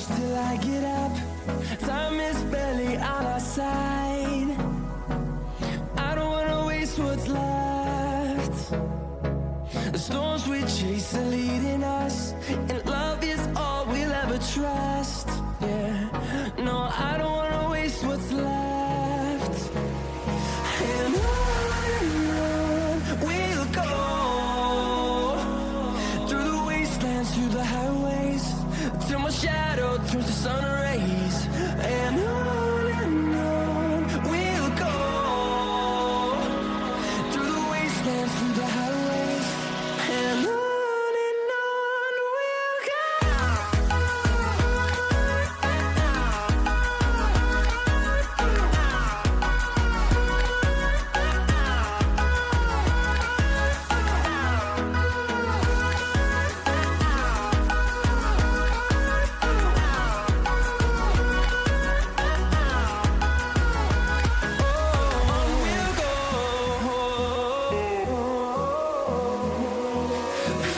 close till I get up. Time is barely on our side. I don't wanna waste what's left. The storms we chase are leading us, and love is all we'll ever trust. Yeah, no, I don't wanna waste what's left. And on we'll go, through the wastelands, through the highways, till my shadow turns to sun rays. And on we'll go, through the wastelands, through the highways, and on we'll go.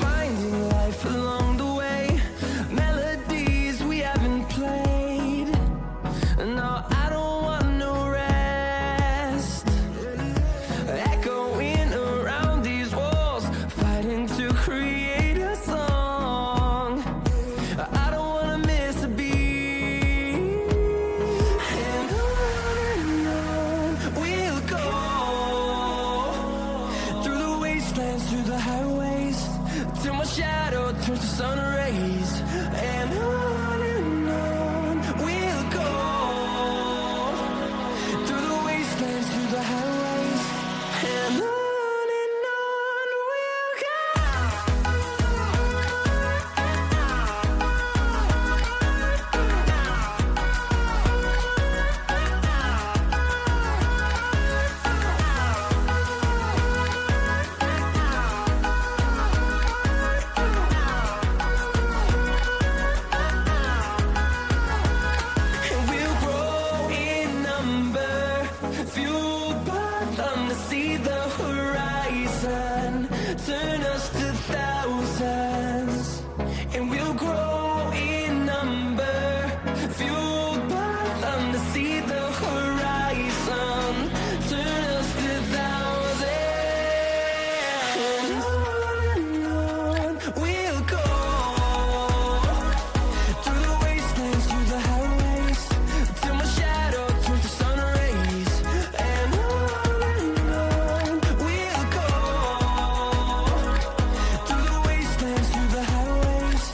Finding life along the way, melodies we haven't played. No, I don't want no rest. Echoing around these walls, fighting to create a song. I don't wanna miss a beat. And on we'll go, through the wastelands, through the highways, till my shadow turns to sun rays. And on we'll go, through the wastelands, through the highways, and on we'll go. And we'll grow in number, fueled by them to see the horizon, turn us to thousands. And we'll grow in number, fueled by them to see the horizon, turn us to thousands. And on we'll go, through the wastelands, through the highways, till my shadow turns to sun rays. And on we'll go, through the wastelands, through the highways,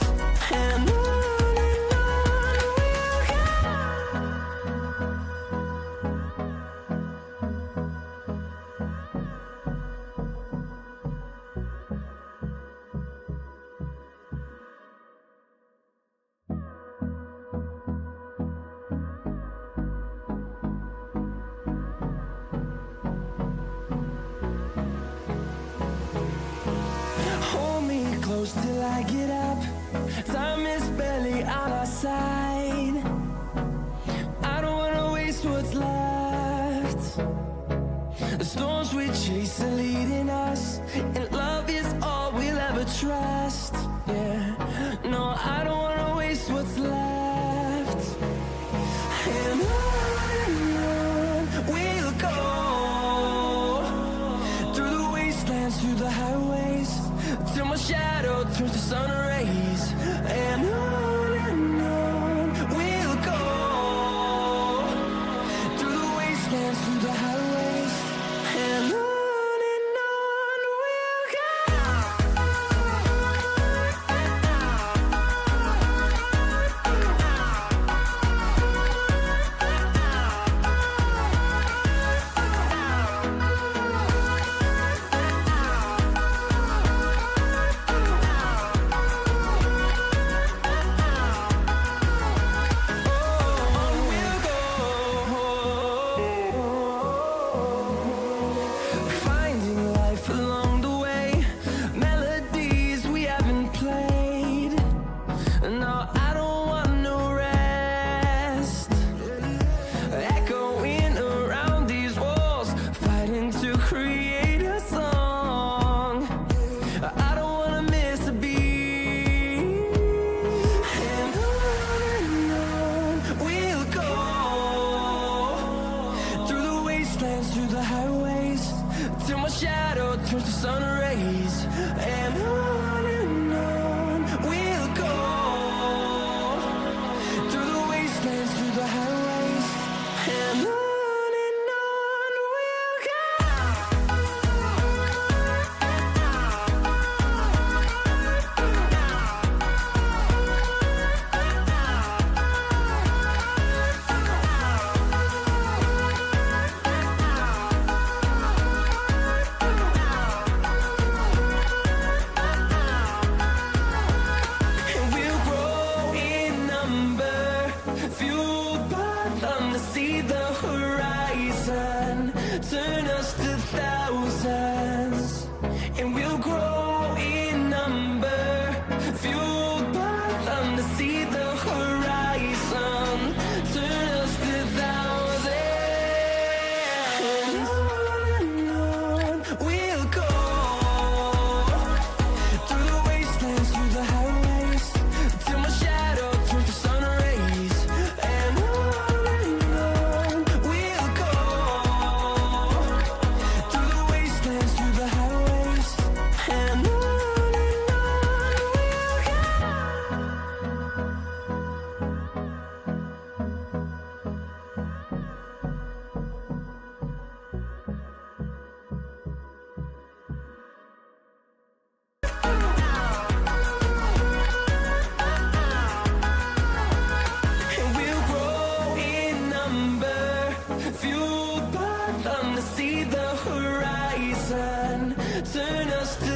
and on we'll go. Hold me close till I get up. Time is barely on our side. I don't wanna waste what's left. The storms we chase are leading us, and love is all we'll ever trust. Yeah, no, I don't wanna waste what's left. And on we'll go, through the wastelands, through the highways, till my shadow turns to sun rays. And on we'll go, through the wastelands, through the highways, and on we'll go. sun rays, and on we'll go, through the wastelands, through the highways, and on we'll go. And we'll grow in number, fueled by them to see the horizon, turn us to thousands. And we'll grow in number, fueled by them to see the horizon, turn us to thousands. And on we'll go, through the wastelands, through the highways, till my shadow turns to sun rays, and on we'll go, through the wastelands, through the highways, and on we'll go. And we'll grow in number, fueled by them to see the horizon, turn us to